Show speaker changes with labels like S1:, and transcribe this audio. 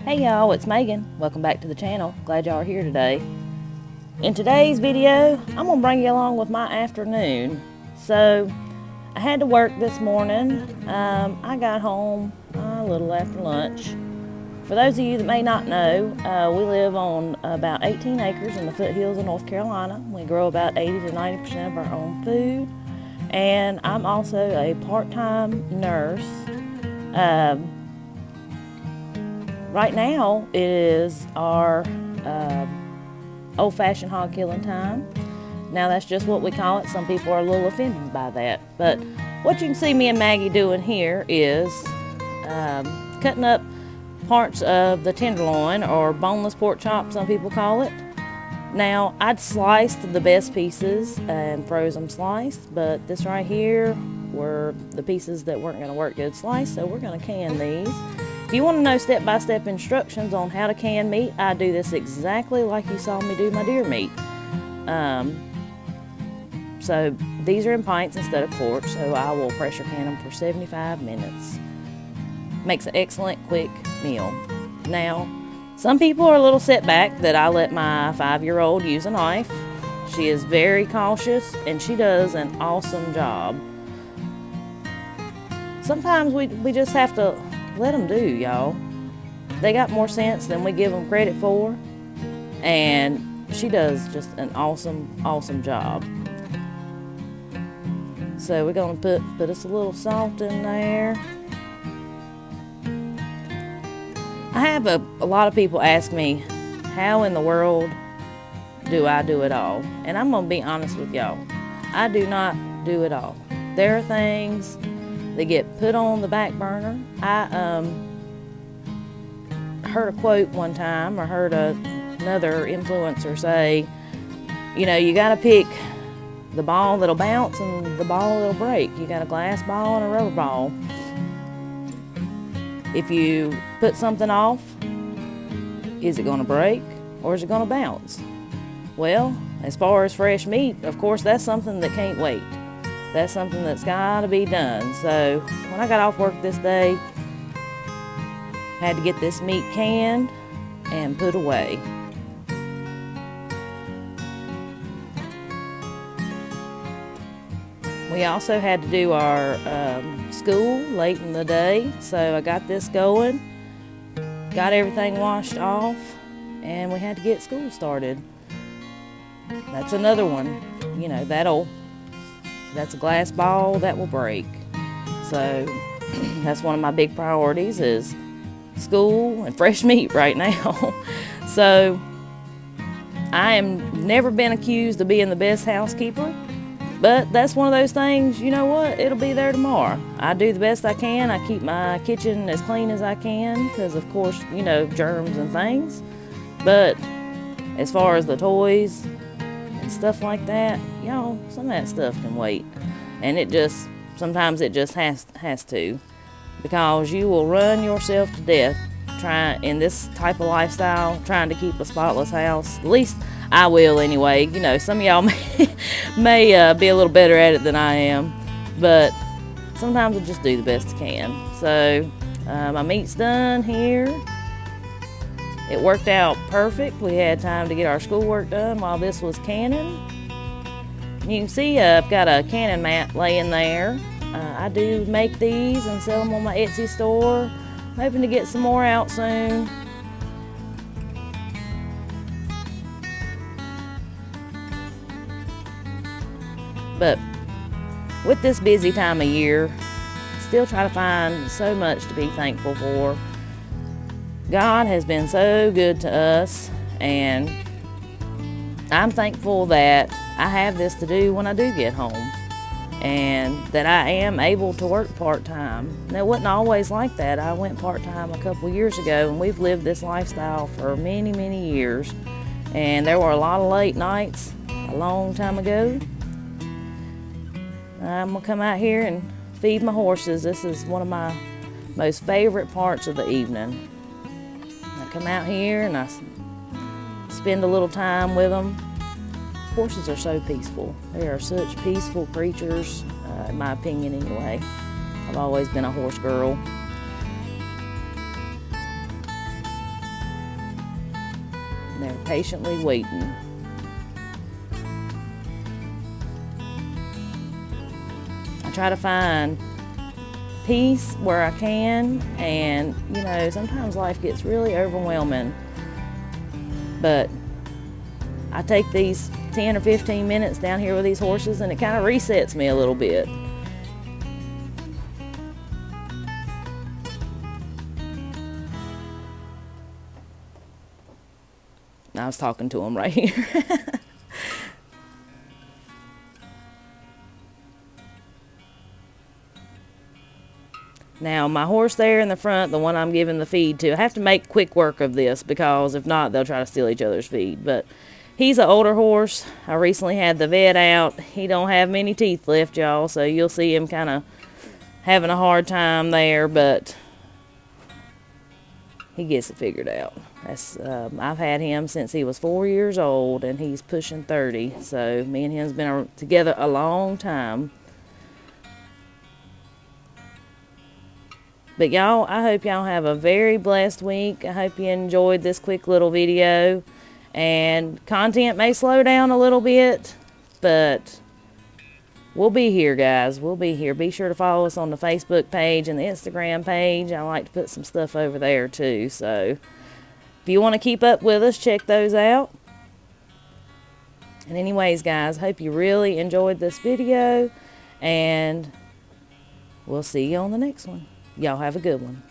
S1: Hey y'all, it's Megan. Welcome back to the channel. Glad y'all are here today. In today's video, I'm gonna bring you along with my afternoon. So, I had to work this morning. I got home a little after lunch. For those of you that may not know, we live on about 18 acres in the foothills of North Carolina. We grow about 80 to 90% of our own food. And I'm also a part-time nurse. Right now, it is our old-fashioned hog killing time. Now, that's just what we call it. Some people are a little offended by that. But what you can see me and Maggie doing here is cutting up parts of the tenderloin, or boneless pork chop, some people call it. Now, I'd sliced the best pieces and froze them sliced, but this right here were the pieces that weren't going to work good sliced, so we're going to can these. If you want to know step-by-step instructions on how to can meat, I do this exactly like you saw me do my deer meat. So these are in pints instead of quarts, so I will pressure can them for 75 minutes. Makes an excellent quick meal. Now, some people are a little set back that I let my 5-year-old use a knife. She is very cautious and she does an awesome job. Sometimes we just have to let them do, y'all. They got more sense than we give them credit for, and she does just an awesome job. So we're gonna put us a little salt in there. I have a lot of people ask me, how in the world do I do it all? And I'm gonna be honest with y'all, I do not do it all. There are things that get put on the back burner. I heard a quote one time, or heard another influencer say, you know, you gotta pick the ball that'll bounce and the ball that'll break. You got a glass ball and a rubber ball. If you put something off, is it gonna break or is it gonna bounce? Well, as far as fresh meat, of course, that's something that can't wait. That's something that's gotta be done. So when I got off work this day, I had to get this meat canned and put away. We also had to do our school late in the day, so I got this going, got everything washed off, and we had to get school started. That's another one, you know, that's a glass ball that will break. So that's one of my big priorities is school and fresh meat right now. So I am never been accused of being the best housekeeper, but that's one of those things, you know what, it'll be there tomorrow. I do the best I can. I keep my kitchen as clean as I can because, of course, you know, germs and things. But as far as the toys and stuff like that, y'all, some of that stuff can wait. And sometimes it just has to, because you will run yourself to death in this type of lifestyle, trying to keep a spotless house. At least I will anyway. You know, some of y'all may be a little better at it than I am, but sometimes I just do the best I can. So my meat's done here. It worked out perfect. We had time to get our schoolwork done while this was canning. You can see I've got a canning mat laying there. I do make these and sell them on my Etsy store. I'm hoping to get some more out soon. But with this busy time of year, still try to find so much to be thankful for. God has been so good to us, and I'm thankful that I have this to do when I do get home, and that I am able to work part-time. Now, it wasn't always like that. I went part-time a couple years ago, and we've lived this lifestyle for many years, and there were a lot of late nights a long time ago. I'm gonna come out here and feed my horses. This is one of my most favorite parts of the evening. I come out here and I spend a little time with them. Horses are so peaceful. They are such peaceful creatures, in my opinion anyway. I've always been a horse girl. they're patiently waiting. I try to find peace where I can, and you know, sometimes life gets really overwhelming, but I take these 10 or 15 minutes down here with these horses and it kind of resets me a little bit. I was talking to him right here. Now, my horse there in the front, the one I'm giving the feed to, I have to make quick work of this because if not, they'll try to steal each other's feed. But he's an older horse. I recently had the vet out. He don't have many teeth left, y'all, so you'll see him kind of having a hard time there, but he gets it figured out. I've had him since he was 4 years old, and he's pushing 30, so me and him's been together a long time. But y'all, I hope y'all have a very blessed week. I hope you enjoyed this quick little video. And content may slow down a little bit, but we'll be here, guys. We'll be here. Be sure to follow us on the Facebook page and the Instagram page. I like to put some stuff over there too. So if you want to keep up with us, check those out. And anyways, guys, hope you really enjoyed this video. And we'll see you on the next one. Y'all have a good one.